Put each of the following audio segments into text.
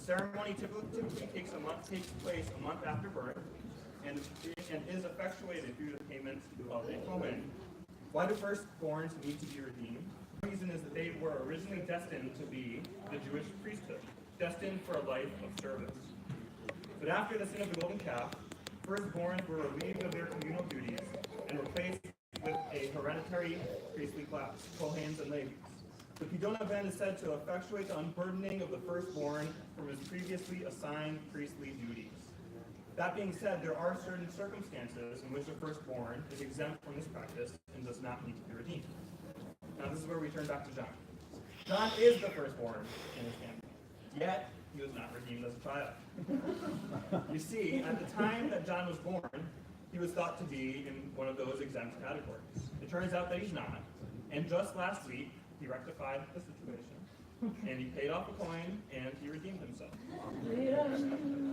The ceremony typically takes place a month after birth and is effectuated through the payment of a Kohen. Why do firstborns need to be redeemed? The reason is that they were originally destined to be the Jewish priesthood, destined for a life of service. But after the sin of the golden calf, firstborns were relieved of their communal duties and replaced with a hereditary priestly class, Kohens and Levites. The Pidon event is said to effectuate the unburdening of the firstborn from his previously assigned priestly duties. That being said, there are certain circumstances in which the firstborn is exempt from this practice and does not need to be redeemed. Now this is where we turn back to John. John is the firstborn in his family, yet he was not redeemed as a child. You see, at the time that John was born, he was thought to be in one of those exempt categories. It turns out that he's not, and just last week, he rectified the situation, and he paid off a coin, and he redeemed himself.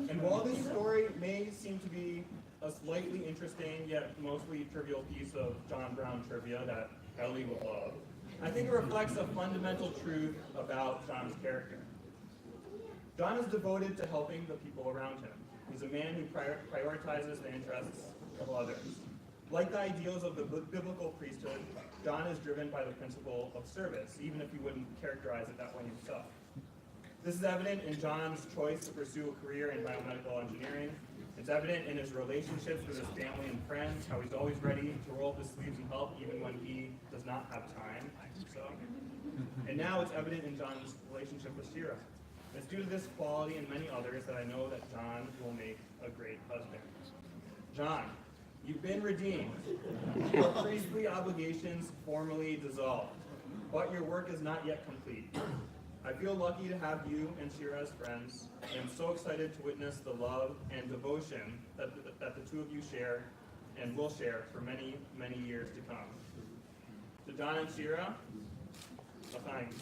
And while this story may seem to be a slightly interesting, yet mostly trivial piece of John Brown trivia that Ellie will love, I think it reflects a fundamental truth about John's character. John is devoted to helping the people around him. He's a man who prioritizes the interests of others. Like the ideals of the biblical priesthood, John is driven by the principle of service, even if he wouldn't characterize it that way himself. This is evident in John's choice to pursue a career in biomedical engineering. It's evident in his relationships with his family and friends, how he's always ready to roll up his sleeves and help, even when he does not have time. And now it's evident in John's relationship with Shira. It's due to this quality and many others that I know that John will make a great husband. John, you've been redeemed. Your priestly obligations formally dissolved, but your work is not yet complete. I feel lucky to have you and Shira as friends, and I'm so excited to witness the love and devotion that the two of you share and will share for many, many years to come. To John and Shira, a thanks.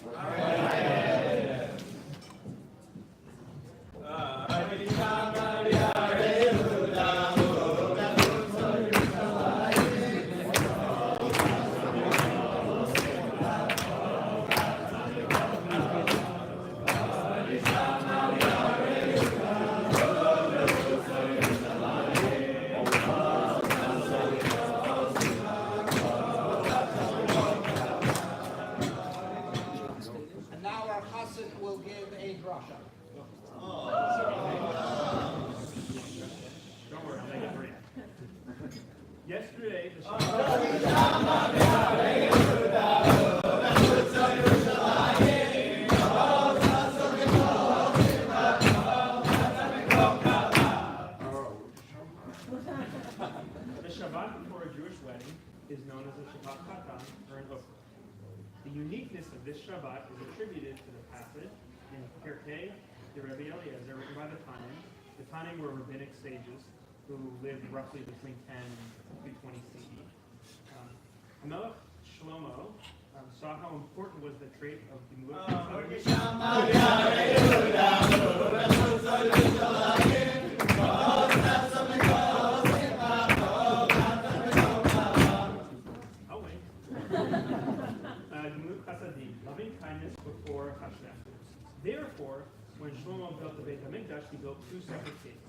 And now our chassid will give a drasha. Don't worry, I'll make it for you. Yesterday, the Shabbat before a Jewish wedding is known as a Shabbat Katan, or an Ukra. The uniqueness of this Shabbat is attributed to the passage in Pirkei the Rabbi Eliezer, written by the Tanim. The Tanim were rabbinic sages who lived roughly between 10 and 220 CE. Melech Shlomo saw how important was the trait of the loving kindness before Hashem. Therefore, when Shlomo built the Beit HaMikdash, he built two separate gates.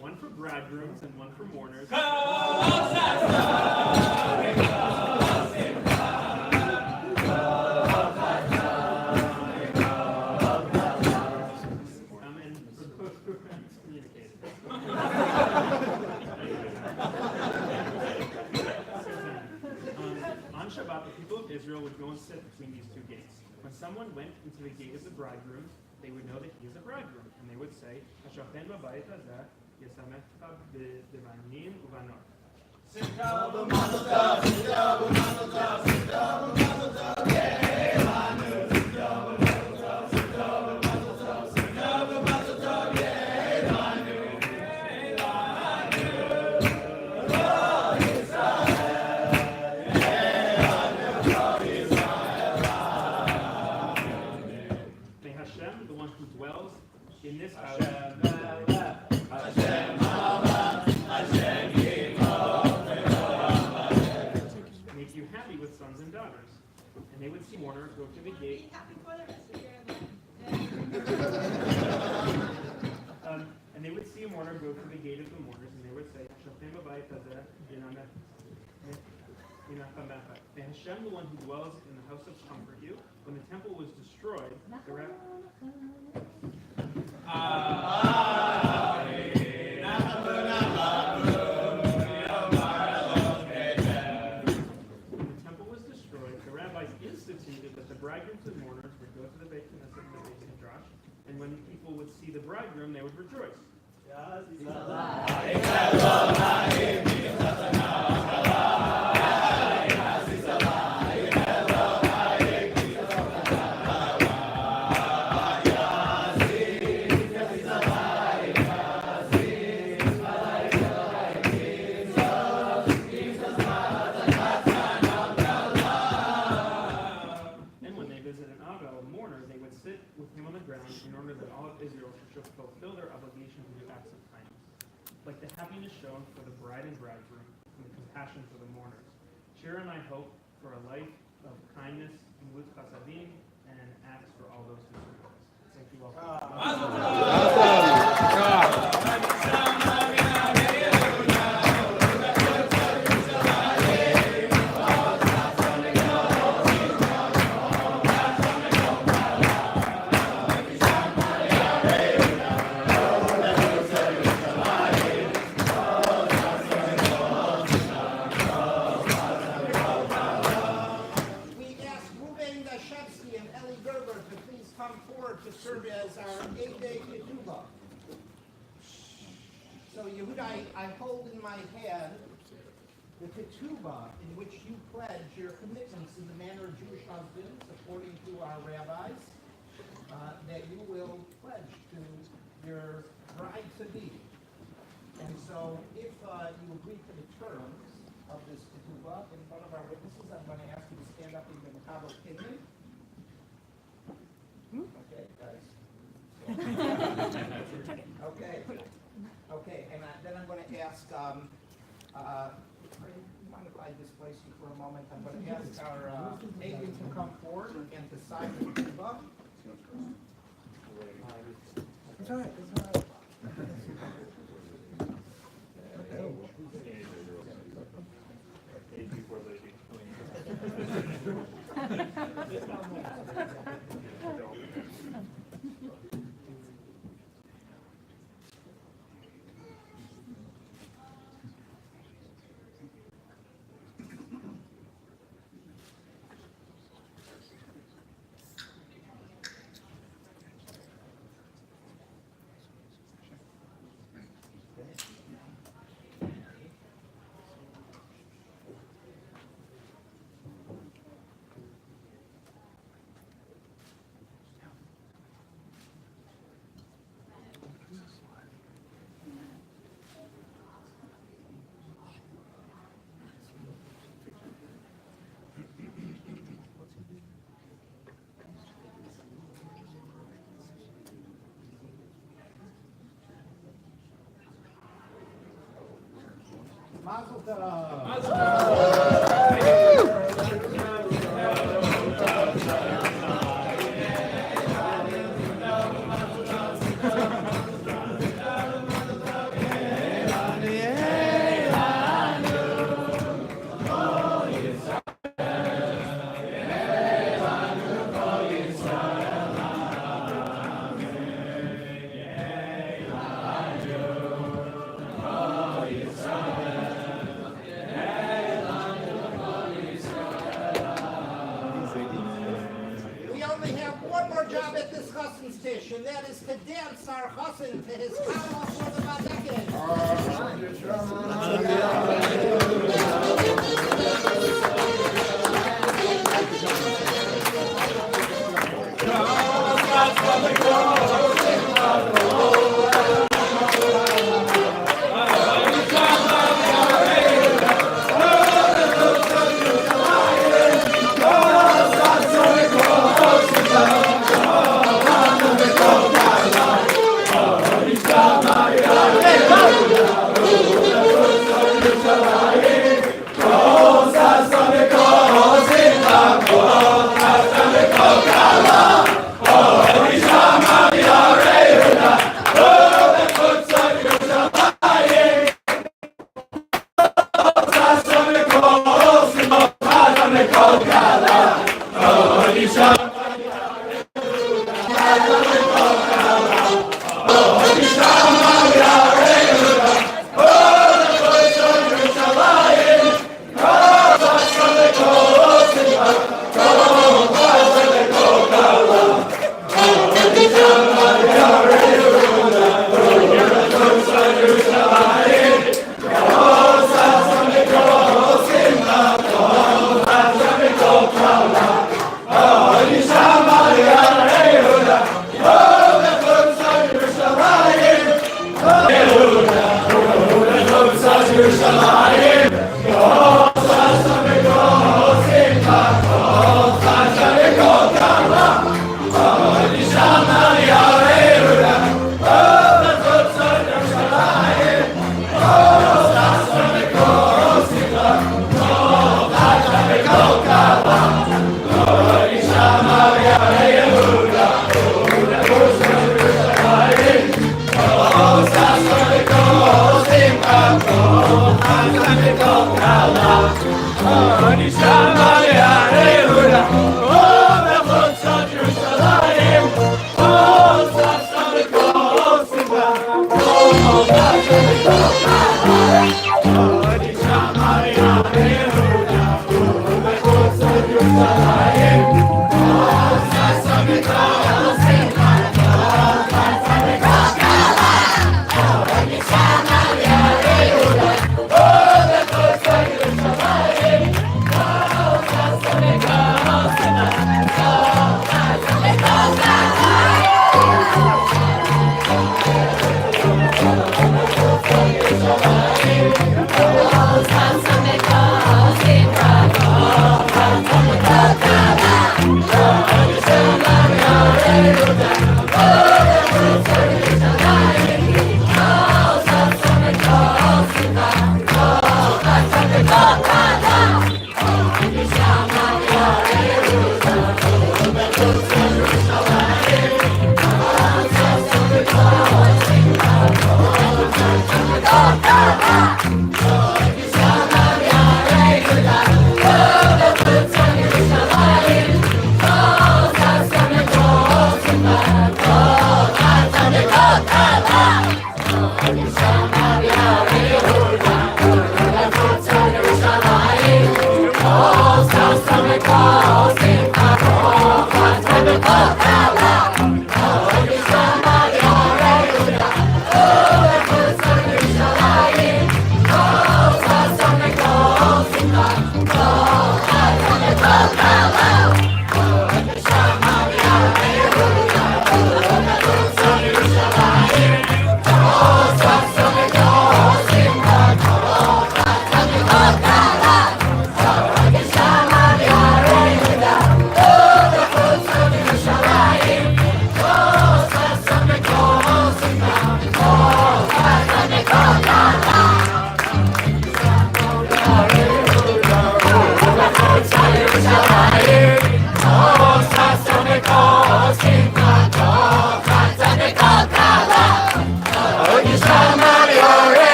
One for bridegrooms and one for mourners. On Shabbat, the people of Israel would go and sit between these two gates. When someone went into the gate of the bridegroom, they would know that he is a bridegroom, and they would say, "Hashafen b'bayit hazeh yesamecha b'banim u'banot." and they would see mourners go to the gate. And they would see a mourner go to the gate of the mourners, and they would say, May Hashem, the one who dwells in the house of comfort you. When the temple was destroyed, the rabbis instituted that the bridegrooms and mourners would go to the Beit Knesset and the Beit Midrash, and when the people would see the bridegroom, they would rejoice. In order that all of Israel should fulfill their obligation to do acts of kindness, like the happiness shown for the bride and bridegroom and the compassion for the mourners. Shira and I hope for a life of kindness and with chasadim and acts for all those who serve us. Thank you all. I hold in my hand the ketubah in which you pledge your commitments in the manner of Jewish husbands, according to our rabbis, that you will pledge to your bride-to-be. And so if you agree to the terms of this ketubah in front of our witnesses, I'm going to ask you to stand up in the Makabel Kinyan. Okay, guys. Okay, and then I'm going to ask, you mind if I displace you for a moment? I'm going to ask our agent to come forward and to sign the ketubah. It's all right, it's all right. Mazel tov. Mazel and that is to dance our chassan to his Kala for the Badeket. Yeah.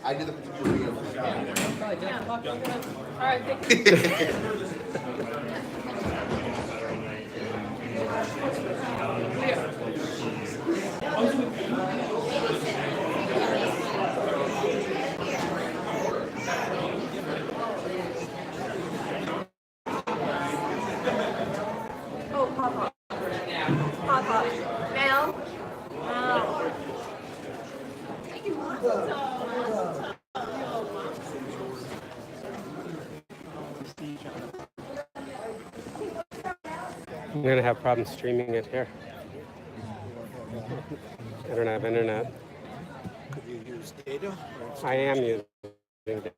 I did the particular video. All right, thank you. Oh, Papa. Papa. Mel? Oh. I'm going to have problems streaming it here. I don't have internet. You use data? I am using data.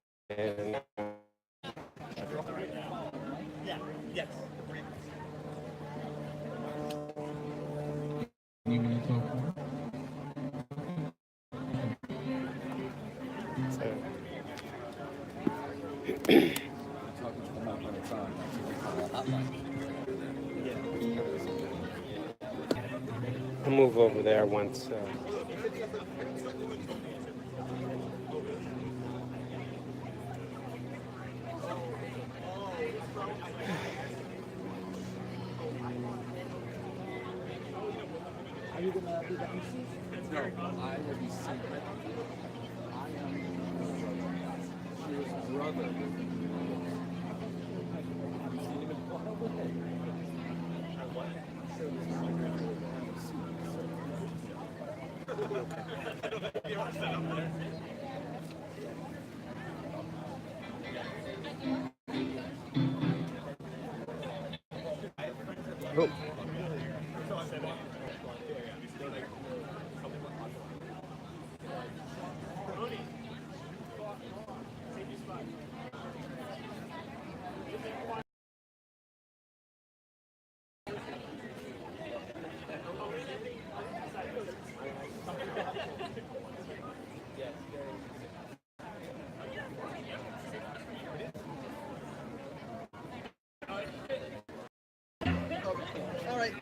Yes. I'll move over there once. Are you gonna do the MC? No, I will be secret. I am Shira's brother. Haven't seen him in a while. Oh. All right.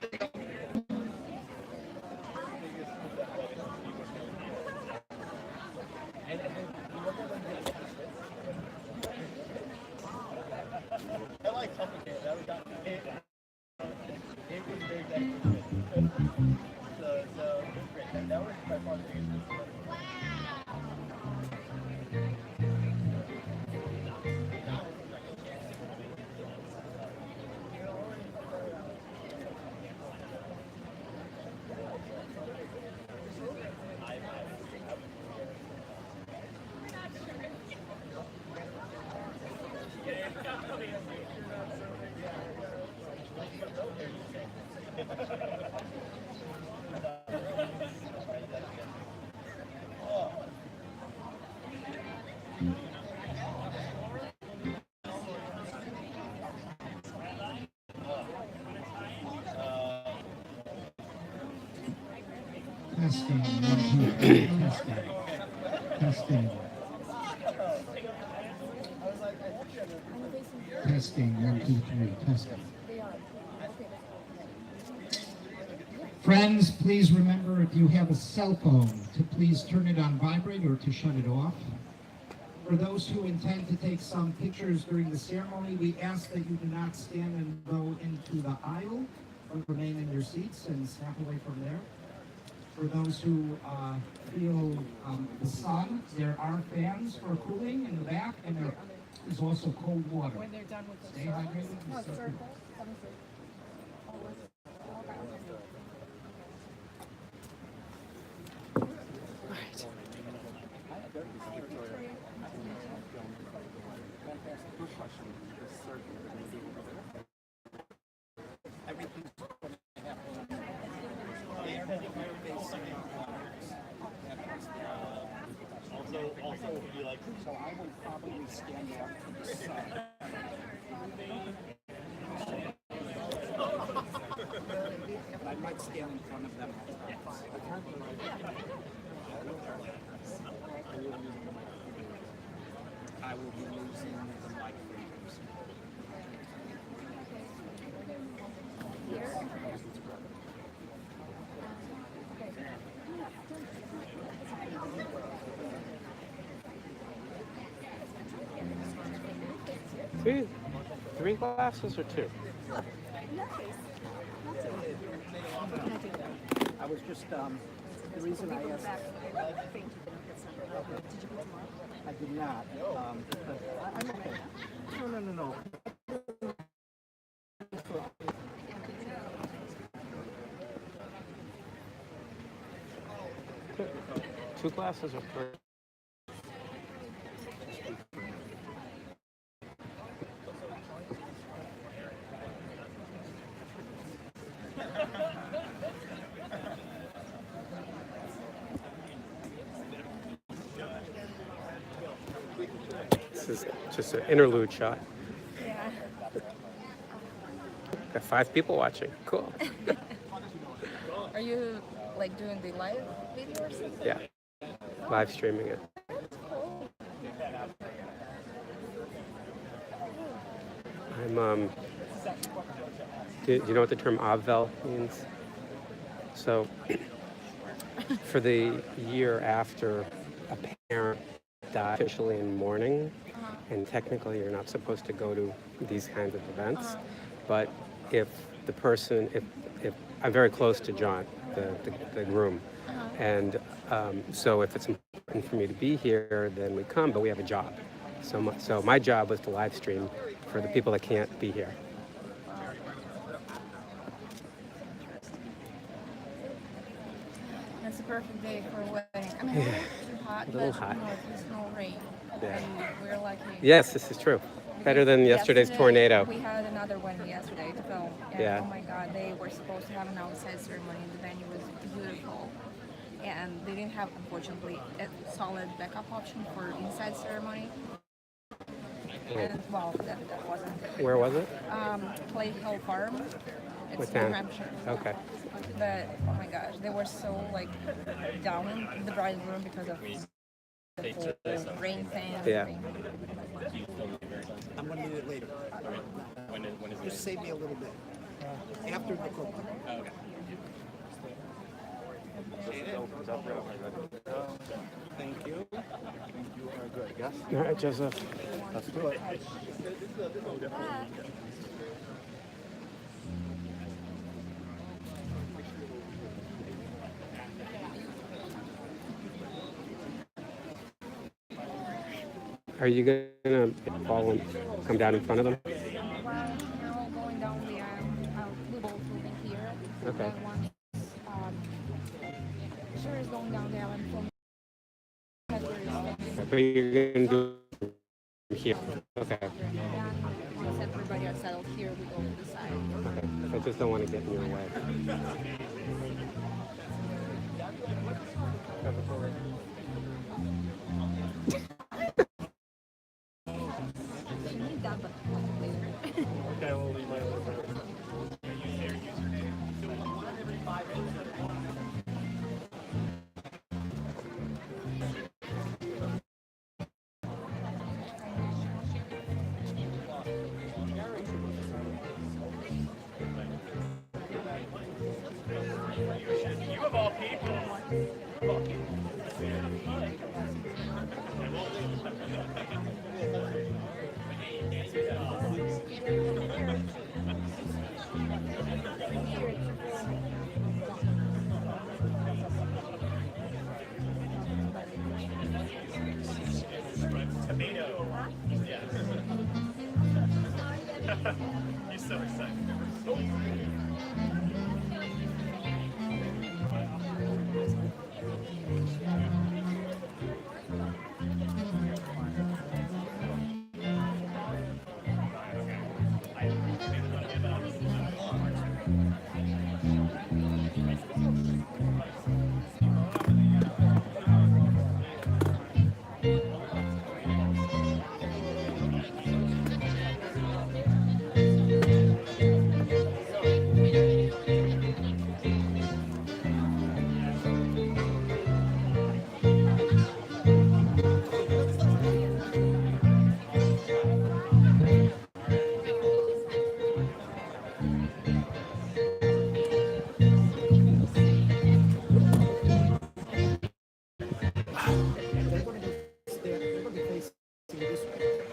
Testing, 1, 2, 3, testing, testing. Testing, 1, 2, 3, testing. Friends, please remember if you have a cell phone to please turn it on vibrate or to shut it off. For those who intend to take some pictures during the ceremony, we ask that you do not stand and go into the aisle, but remain in your seats and step away from there. For those who feel the sun, there are fans for cooling in the back, and there is also cold water. When they're done with Stay hydrated. Oh, it's circle. Let me see. Also, be like, so I would probably stand off to the side. But I might stand in front of them. I will be using the mic readers. Three glasses or two? I was just, the reason I asked, I did not, because I'm okay. No. Two glasses or three? This is just an interlude shot. Yeah. Got 5 people watching. Cool. Are you like doing the live video or something? Yeah. Live streaming it. I'm do you know what the term Avvel means? So for the year after a parent died officially in mourning, and technically you're not supposed to go to these kinds of events, but if the person, if I'm very close to John, the groom, and so if it's important for me to be here, then we come, but we have a job. So my job was to live stream for the people that can't be here. That's a perfect day for a wedding. I mean, it's too hot, A little but hot. no, there's no rain. Yeah. And we're lucky. Yes, this is true. Better than yesterday's Yesterday, tornado. We had another one yesterday to film. And Yeah. oh my God, they were supposed to have an outside ceremony. The venue was beautiful. And they didn't have, unfortunately, a solid backup option for inside ceremony. And, well, that wasn't. Where was it? Clay Hill Farm. It's What New town? Hampshire. Okay. But oh my gosh, they were so like down in the bride's room because of the whole rain thing. and Yeah. everything. I'm gonna need it later. When is Just save me a little bit. After the cooking. Thank you. You are good. Yes? All right, Joseph. Let's do it. Are you gonna fall and come down in front of them? Well, they're all going down the aisle. We both will be here. Okay. And once Shira is going down the aisle and filming. But you're gonna do it here. Okay. And then once everybody are settled here, we go to the side. Okay. But just don't want to get in your way. You need that, but later. Okay, we'll leave my other friend. He's so excited.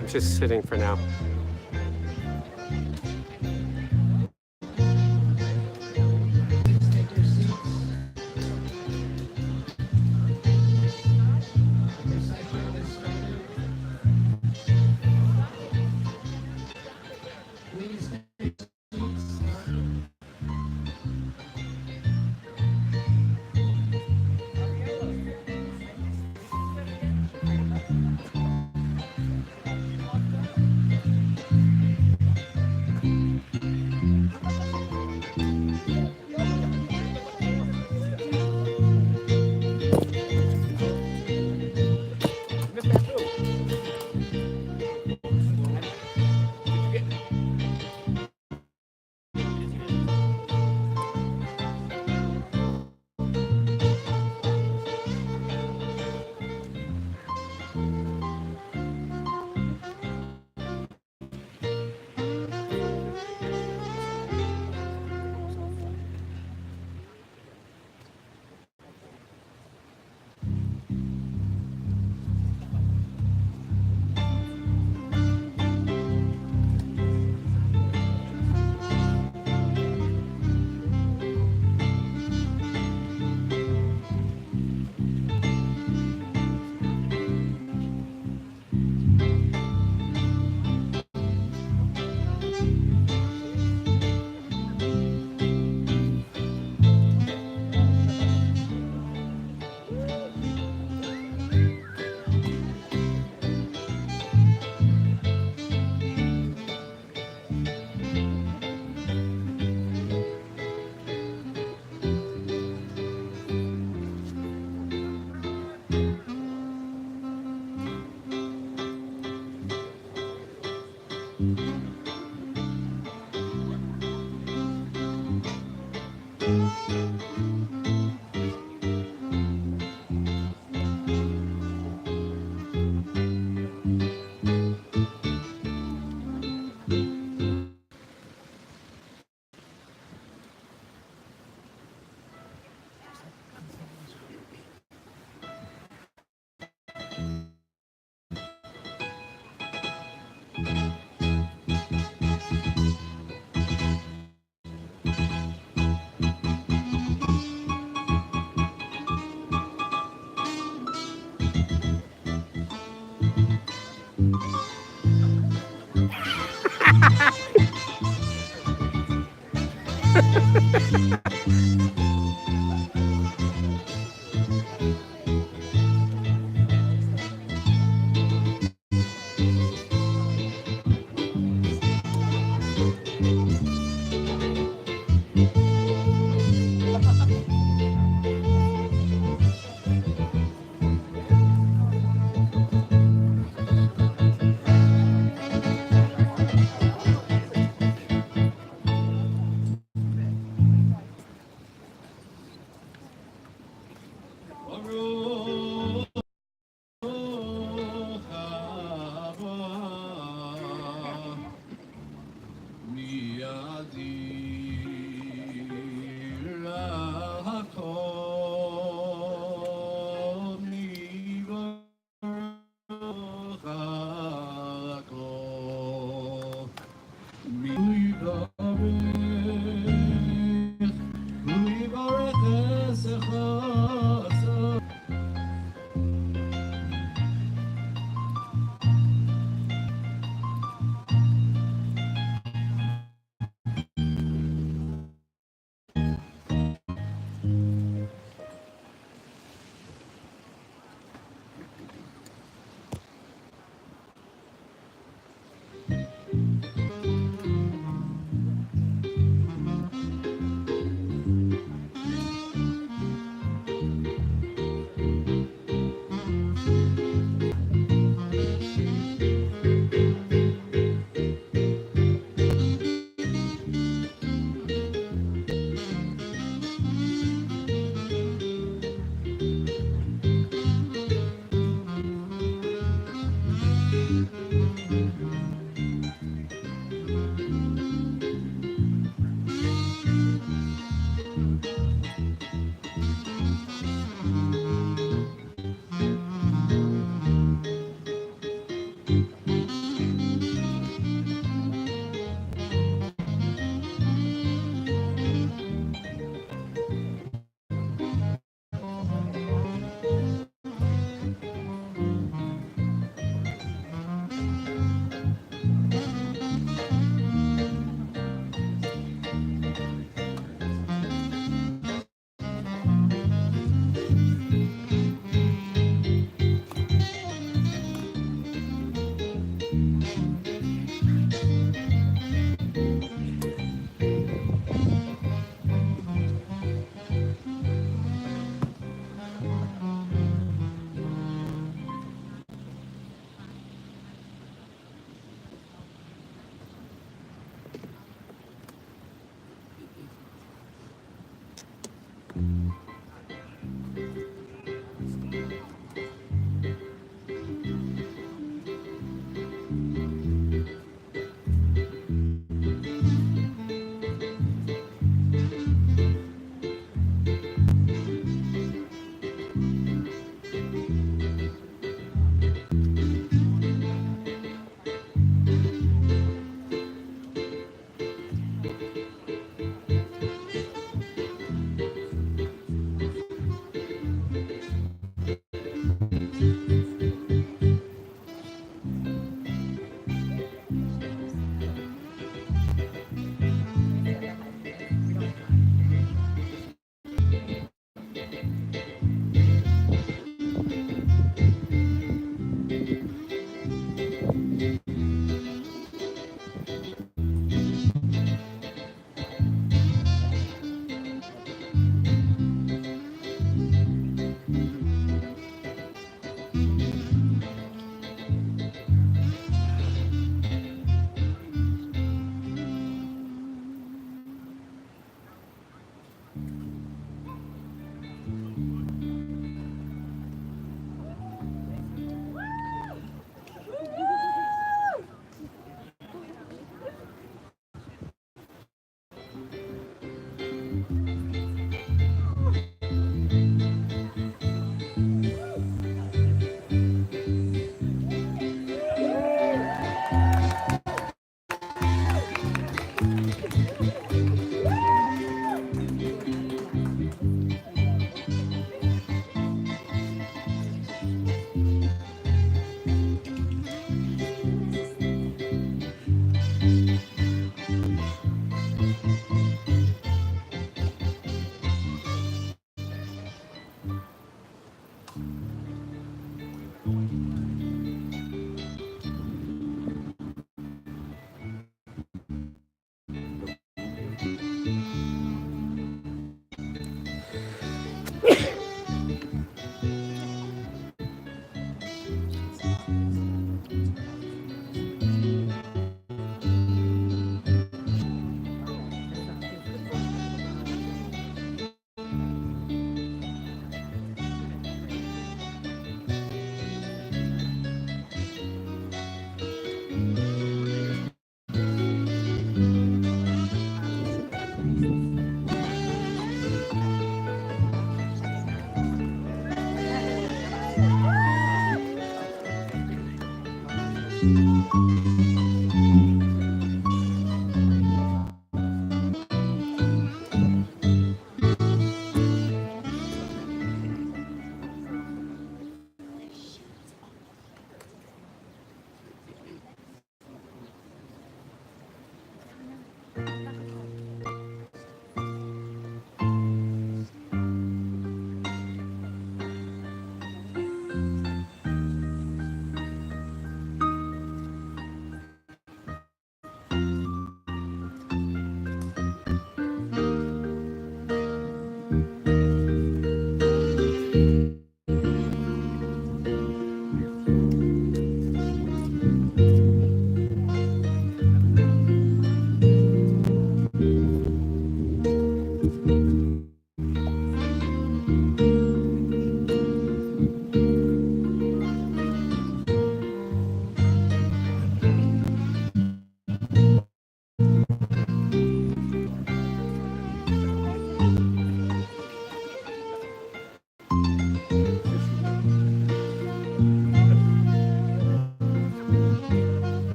I'm just sitting for now. Take your seats. This session is started. Please take your seats.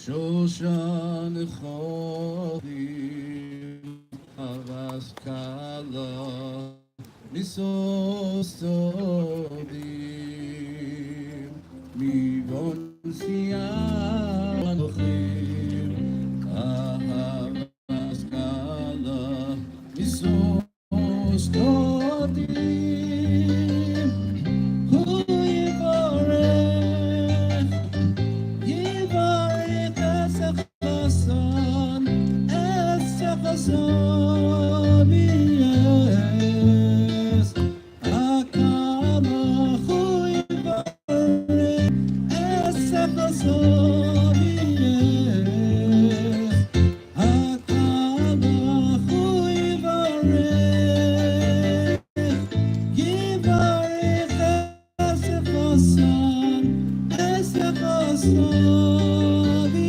Shoshan Chodim Havas Kala Misostodim Mivon Siyan Chodim Havas Kala Misostodim Hu Yivarech Yivarech Esachason, Esachason, yes. Akamachu Yivarech Esachason, yes. Akamachu Yivarech, Yivarech Esachason, Esachason, yes.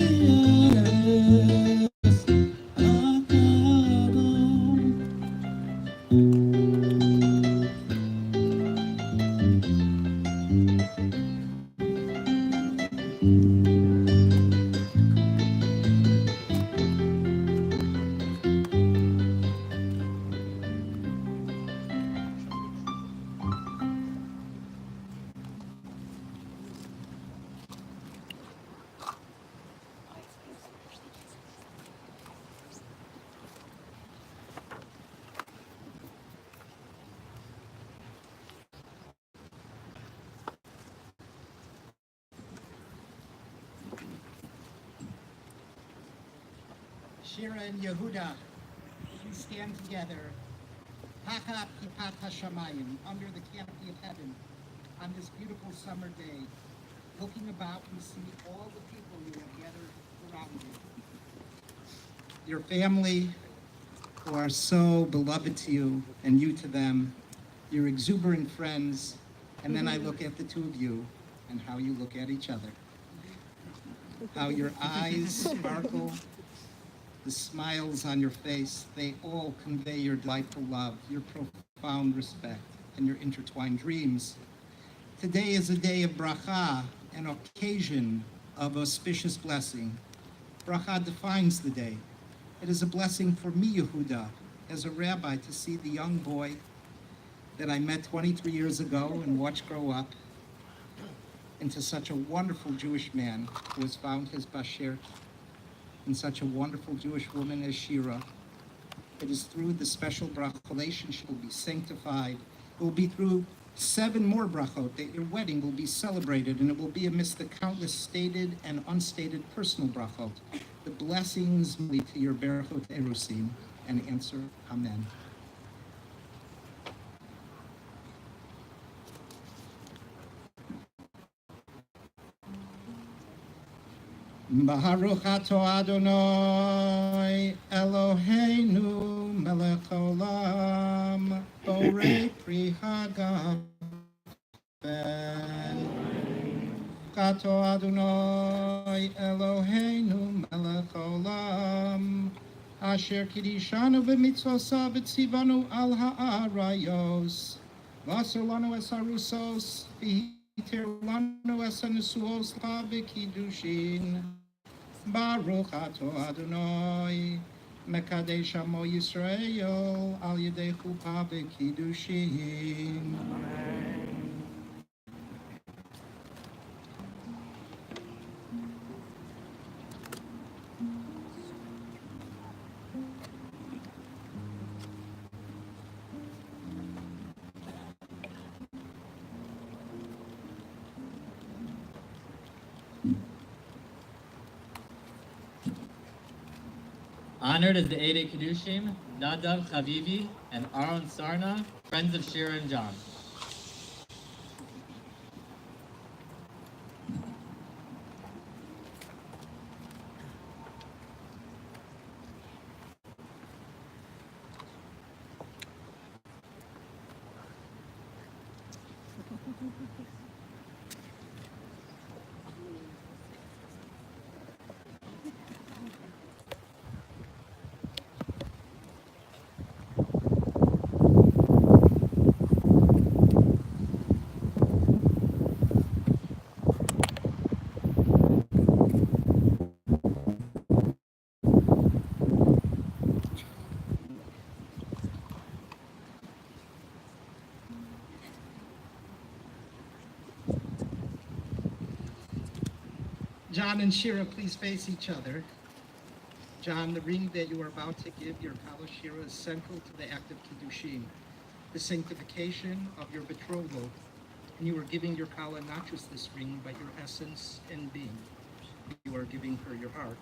Shira and Yehuda, we stand together, Haka Kipat Hashamayim, under the canopy of heaven, on this beautiful summer day. Looking about, we see all the people who have gathered around you. Your family, who are so beloved to you, and you to them, your exuberant friends, and then I look at the two of you, and how you look at each other. How your eyes sparkle, the smiles on your face, they all convey your delightful love, your profound respect, and your intertwined dreams. Today is a day of bracha, an occasion of auspicious blessing. Bracha defines the day. It is a blessing for me, Yehuda, as a rabbi, to see the young boy that I met 23 years ago and watched grow up into such a wonderful Jewish man who has found his Bashir, and such a wonderful Jewish woman as Shira. It is through the special brach relationship will be sanctified. It will be through 7 more brachot that your wedding will be celebrated, and it will be amidst the countless stated and unstated personal brachot. The blessings lead to your berachot erusin, and answer amen. Baruch ato Adonai Eloheinu melech olam borei pri hagafen. Ato Adonai Eloheinu melech olam asher kidishanu b'mitzvosav v'tzivanu al ha'arayos v'aser lanu es harusos v'hiter lanu es hanesuos la v'kiddushin. Baruch ato Adonai mekadesh amo Yisrael al yedei chuppah v'kiddushin. Honored as the Eidei Kiddushim, Nadav Chavivi and Aaron Sarna, friends of Shira and John. John and Shira, please face each other. John, the ring that you are about to give your Kala Shira is central to the act of Kiddushin, the sanctification of your betrothal. And you are giving your Kala not just this ring, but your essence and being. You are giving her your heart.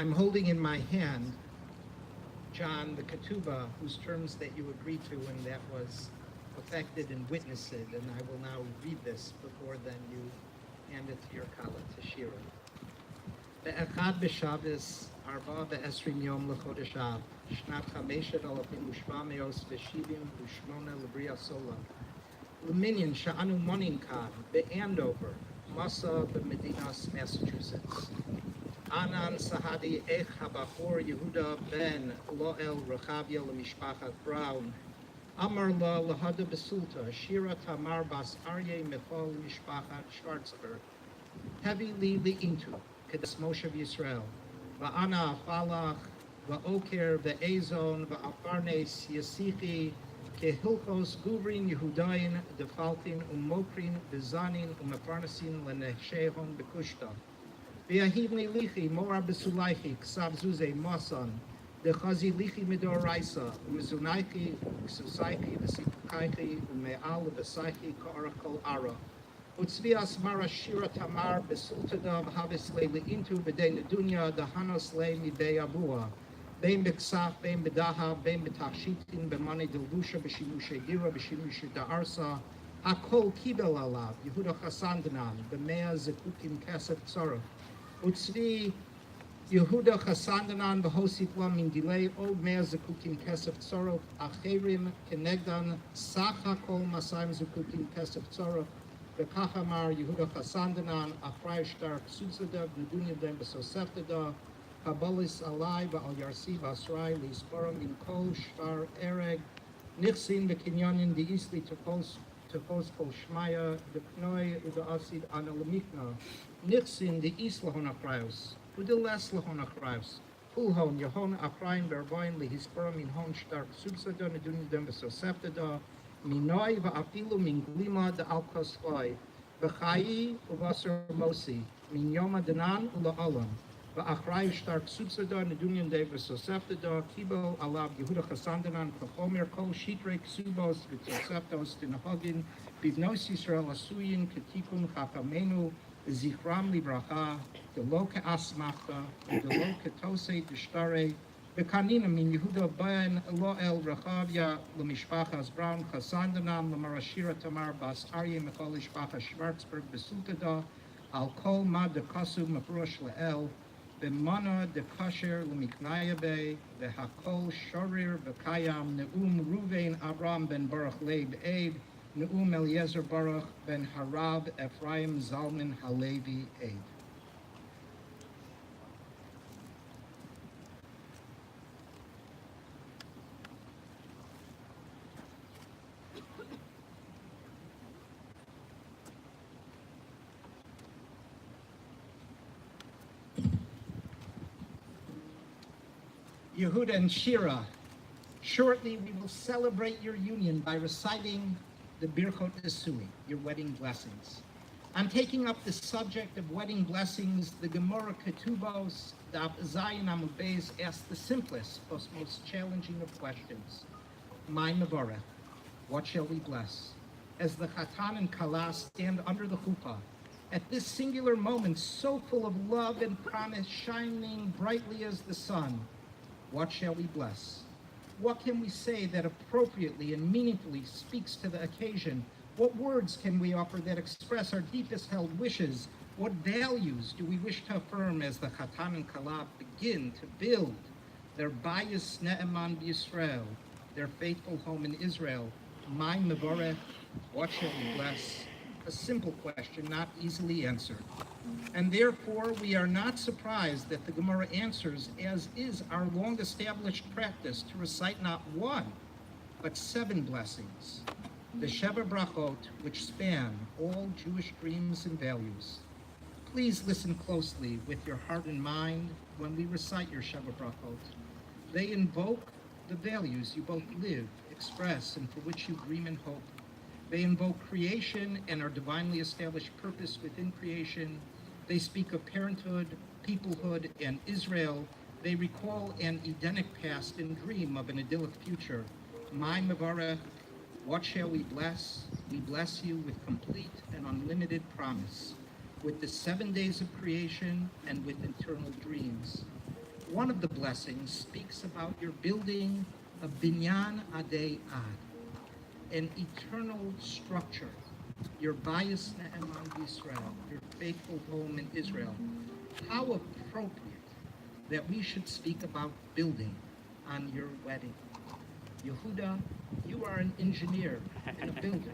I'm holding in my hand, John, the ketubah, whose terms that you agreed to and that was affected and witnessed, and I will now read this before then you hand it to your Kala, to Shira. Be'echad b'Shabbos, arba be'esrim yom l'chodesh Av, shnat chameshet alafim u'shva meos v'shivim u'shmona l'bria sola. L'minyan sha'anu monin kan, be'Andover, Masa b'Medinas, Massachusetts. Anan Sahadi Ech Habachor Yehuda Ben Loel Rechavia Lemishpachat Brown Amar La Lahada Besulta Shira Tamar Bas Aryeh Michal Mishpachat Schwarzberg Heavy Li Li'intu Kedas Moshev Yisrael Va'ana Falach Va'oker Ve'ezon Va'aparnes Yasichi Kehilchos Guvrin Yehudain Defaltin Umokrin Bezanin Umeparnasin Leneshehon Bekushta V'yahivni lichi mora besulaichi ksav zuze masan dechazi lichi midoraisa umezunaichi ksusaichi v'sipukaichi ume'al v'saichi ka'arakol ara utzvias mara shira tamar besultada v'havis leili into b'dei nedunya dahanos le mibei abua bein b'ksaf bein b'daha bein b'tachshitin b'mani delvusha b'shimushe gira b'shimushe da'arsa hakol kibel alav Yehuda chasandanan b'mea zekukim kesef tzarach Utzvi Yehuda Chasandanan B'Hosif Lam in delay Od Mea Zekukim Kesef Tzorov Acherim Kenegdan Sacha Kol Masayim Zekukim Kesef Tzorov V'Kachamar Yehuda Chasandanan Achrei Shtar Ksutzada V'Dunya Dem B'Soseftada Kabalis Alai V'Al Yarsi V'Asrai L'Isparam Min Kol Shtar Ereg Nichsin V'Kinyanin D'Isli Tokos Kol Shmaya D'Pnoi U'Da'asid Ana Lamikna Nixin the East Lahon Achrayos, Udiles Lahon Achrayos, Pulhon, Yahon Achrayim Bervoin, Lihisperum in Hon Stark Subsada, Nedunim Dem Besoseftada, Minoi Va'apilu Min Glima de Alkos Loi, V'chai Uvasar Mosi, Min Yoma Denan Ula Olam, Va'achray Stark Subsada, Nedunim Dem Besoseftada, Kibo Alav Yehuda Chasandanan, Kachomer Kol Shitrek Subos, V'Toseftos, Tinahogin, Bivnos Yisrael Asuyin, Ketikun Chachamenu, Zichram Libracha, the Loka Asmachta, the Loka Tosei Dishtare, the Kanina Min Yehuda Ben Loel Rechavia, Lemishpachas Brown, Chasandanam, Lamarashira Tamar Bas Aryeh Michal Ishpacha Schwarzberg, Besutada, Al Kol Mad de Kasu Mafrush Leel, B'mana de Kasher Lemiknaya Be, the Hakol Shorir Bekayam, Neum Ruvain Abram Ben Baruch Leib Eid, Neum Eliezer Baruch Ben Harav Ephraim Zalman Halevi Eid. Yehuda and Shira, shortly we will celebrate your union by reciting the Birchot Esui, your wedding blessings. On taking up the subject of wedding blessings, the Gemara Ketubos, Daf Zayin Amud Beis, asks the simplest, but most challenging of questions. My Mevorech, what shall we bless? As the Chatan and Kala stand under the chuppah, at this singular moment so full of love and promise, shining brightly as the sun, what shall we bless? What can we say that appropriately and meaningfully speaks to the occasion? What words can we offer that express our deepest held wishes? What values do we wish to affirm as the Chatan and Kala begin to build their Bayis Ne'eman B'Yisrael, their faithful home in Israel? My Mevorech, what shall we bless? A simple question, not easily answered. And therefore, we are not surprised that the Gemara answers, as is our long-established practice, to recite not one, but 7 blessings, the Sheva Brachot, which span all Jewish dreams and values. Please listen closely with your heart and mind when we recite your Sheva Brachot. They invoke the values you both live, express, and for which you dream and hope. They invoke creation and our divinely established purpose within creation. They speak of parenthood, peoplehood, and Israel. They recall an Edenic past and dream of an idyllic future. My Mevarech, what shall we bless? We bless you with complete and unlimited promise, with the 7 days of creation and with eternal dreams. One of the blessings speaks about your building a binyan adei ad, an eternal structure, your bayis ne'eman Yisrael, your faithful home in Israel. How appropriate that we should speak about building on your wedding. Yehuda, you are an engineer and a builder.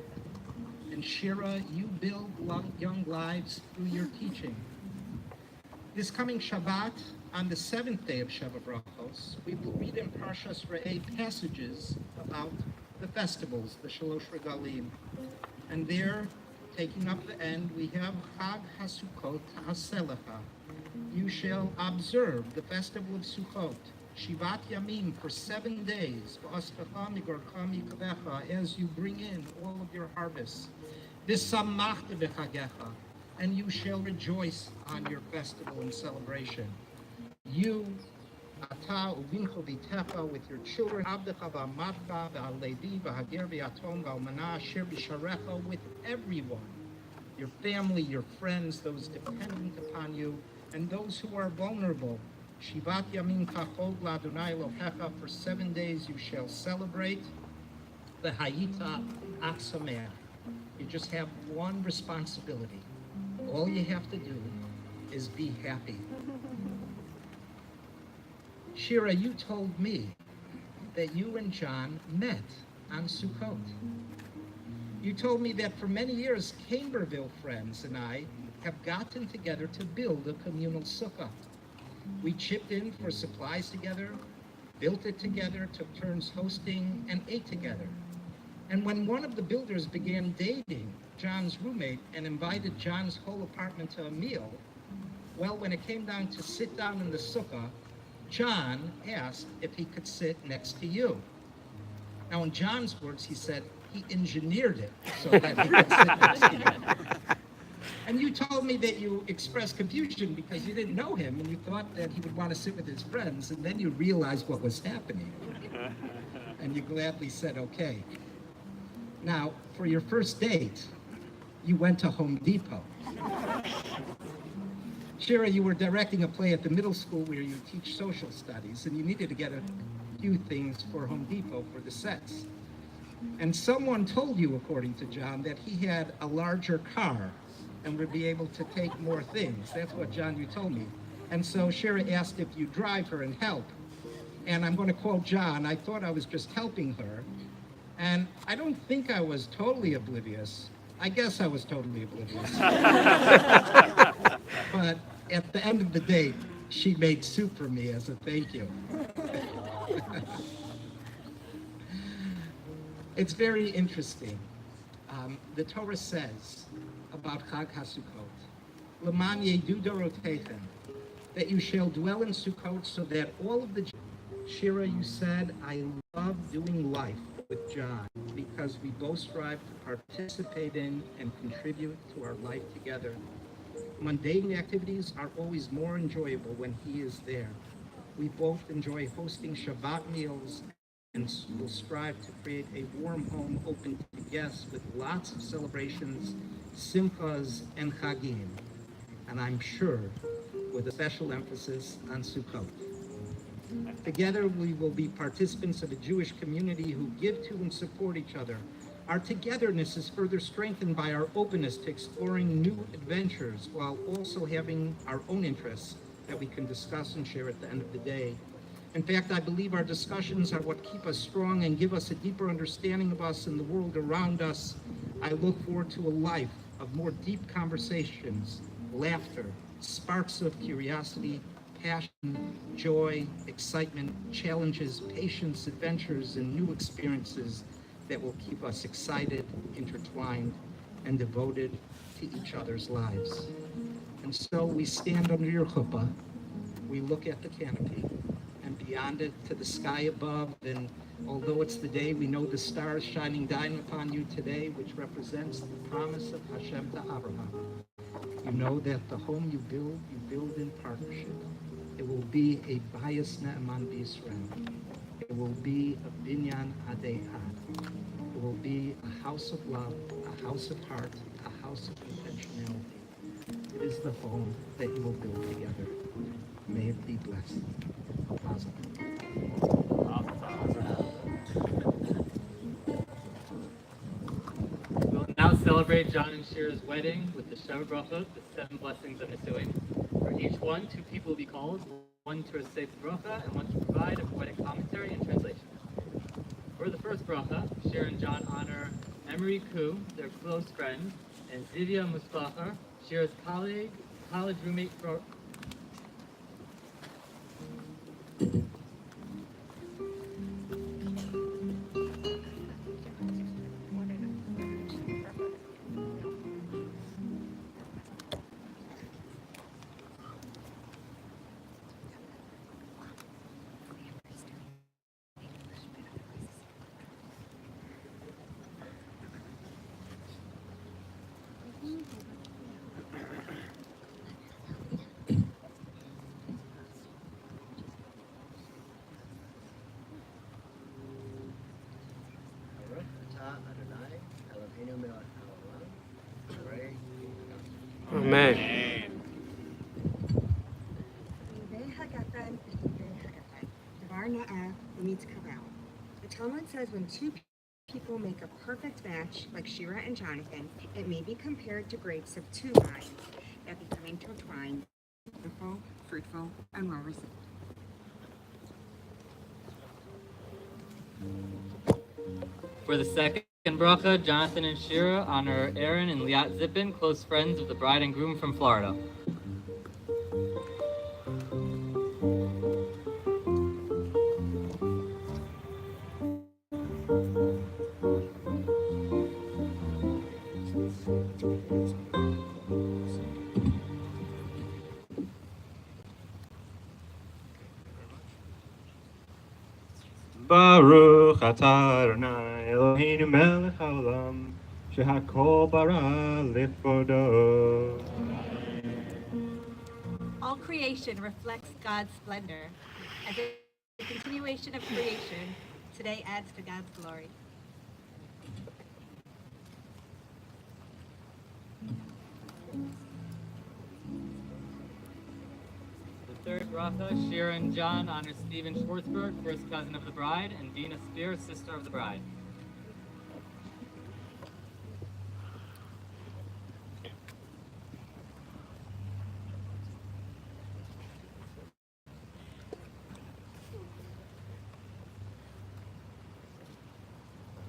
And Shira, you build young lives through your teaching. This coming Shabbat, on the 7th day of Sheva Brachos, we will read in Parshas Re'eh passages about the festivals, the Shalosh Regalim. And there, taking up the end, we have Chag HaSukkot HaSelecha. You shall observe the festival of Sukkot, Shivat Yamim, for 7 days, as you bring in all of your harvests. V'samachta b'chagecha, and you shall rejoice on your festival and celebration. You, Ata uvincho v'techa, with your children, Abdecha v'amatcha v'alevi v'hager v'yatom v'almana asher b'sharecha, with everyone, your family, your friends, those dependent upon you, and those who are vulnerable. Shivat Yamim Tachol L'Adonai Elohecha, for 7 days you shall celebrate the Hayita Aksameach. You just have one responsibility. All you have to do is be happy. Shira, you told me that you and John met on Sukkot. You told me that for many years, Camberville friends and I have gotten together to build a communal sukkah. We chipped in for supplies together, built it together, took turns hosting, and ate together. And when one of the builders began dating John's roommate and invited John's whole apartment to a meal, well, when it came down to sit down in the sukkah, John asked if he could sit next to you. Now, in John's words, he said he engineered it so that he could sit next to you. And you told me that you expressed confusion because you didn't know him and you thought that he would want to sit with his friends, and then you realized what was happening. And you gladly said, okay. Now, for your first date, you went to Home Depot. Shira, you were directing a play at the middle school where you teach social studies, and you needed to get a few things for Home Depot for the sets. And someone told you, according to John, that he had a larger car and would be able to take more things. That's what, John, you told me. And so Shira asked if you drive her and help. And I'm going to quote John, I thought I was just helping her. And I don't think I was totally oblivious. I guess I was totally oblivious. But at the end of the day, she made soup for me as a thank you. It's very interesting. The Torah says about Chag HaSukkot, L'man yedu dorotechem, that you shall dwell in Sukkot so that all of the... Shira, you said, I love doing life with John because we both strive to participate in and contribute to our life together. Mundane activities are always more enjoyable when he is there. We both enjoy hosting Shabbat meals and will strive to create a warm home open to guests with lots of celebrations, simchas, and chagim. And I'm sure with a special emphasis on Sukkot. Together, we will be participants of a Jewish community who give to and support each other. Our togetherness is further strengthened by our openness to exploring new adventures while also having our own interests that we can discuss and share at the end of the day. In fact, I believe our discussions are what keep us strong and give us a deeper understanding of us and the world around us. I look forward to a life of more deep conversations laughter, sparks of curiosity, passion, joy, excitement, challenges, patience, adventures, and new experiences that will keep us excited, intertwined, and devoted to each other's lives. And so we stand under your chuppah, we look at the canopy, and beyond it to the sky above, and although it's the day, we know the stars shining down upon you today, which represents the promise of Hashem to Abraham. You know that the home you build in partnership. It will be a bayis ne'eman b'Yisrael. It will be a binyan adei had. It will be a house of love, a house of heart, a house of intentionality. It is the home that you will build together. May it be blessed. Mazel. We will now celebrate John and Shira's wedding with the Sheva Brachot, the 7 blessings of Nisuin. For each one, 2 people will be called, one to recite the bracha and one to provide a poetic commentary and translation. For the first bracha, Shira and John honor Emery Koo, their close friend, and Zivia Musfacher, Shira's college roommate for Amen. The Talmud says when 2 people make a perfect match, like Shira and Jonathan, it may be compared to grapes of 2 vines that become intertwined, beautiful, fruitful, and well received. For the second bracha, Jonathan and Shira honor Aaron and Liat Zippin, close friends of the bride and groom from Florida. Baruch atah Adonai Eloheinu melech haolam shehakol bara lefodo. All creation reflects God's splendor. As a continuation of creation, today adds to God's glory. The third bracha, Shira and John honor Stephen Schwartzberg, first cousin of the bride, and Dina Spear, sister of the bride.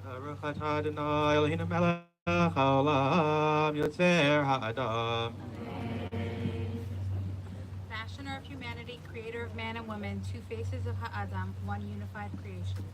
Baruch atah Adonai Eloheinu melech haolam yotzer ha'adam. Fashioner of humanity, creator of man and woman, 2 faces of Ha'adam, one unified creation.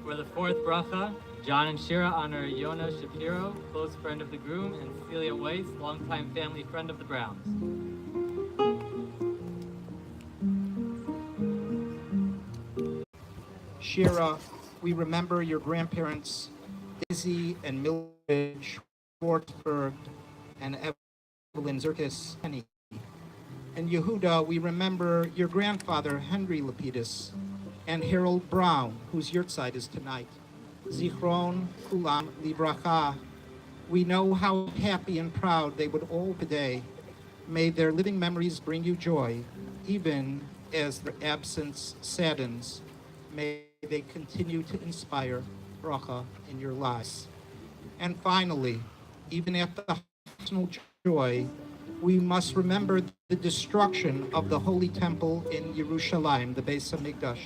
For the fourth bracha, John and Shira honor Yona Shapiro, close friend of the groom, and Celia Weiss, longtime family friend of the Browns. Shira, we remember your grandparents, Izzy and Mildred Schwartzberg and Evelyn Zerkis Henny. And Yehuda, we remember your grandfather, Henry Lapidus, and Harold Brown, whose yurtzeit is tonight. Zichron Kulam Livracha. We know how happy and proud they would all be today. May their living memories bring you joy, even as their absence saddens. May they continue to inspire bracha in your lives. And finally, even at the personal joy, we must remember the destruction of the Holy Temple in Yerushalayim, the Beis Hamikdash,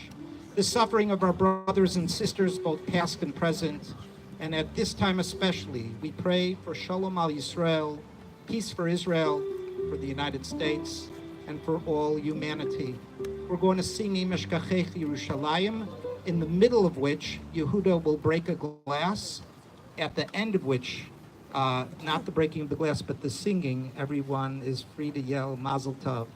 the suffering of our brothers and sisters, both past and present, and at this time especially, we pray for Shalom al Yisrael, peace for Israel, for the United States, and for all humanity. We're going to sing Imesh Gachech Yerushalayim, in the middle of which Yehuda will break a glass, at the end of which, not the breaking of the glass, but the singing, everyone is free to yell Mazel Tov.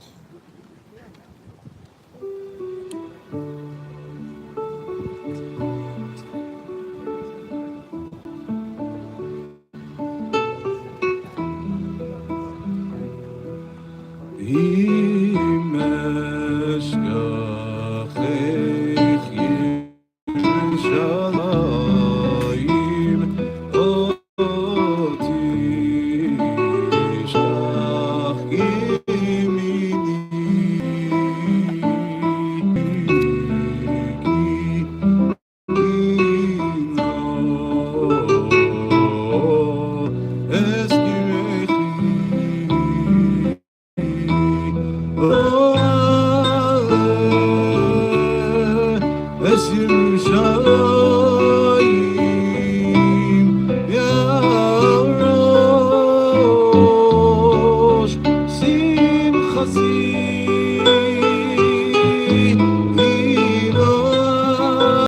Es Yerushalayim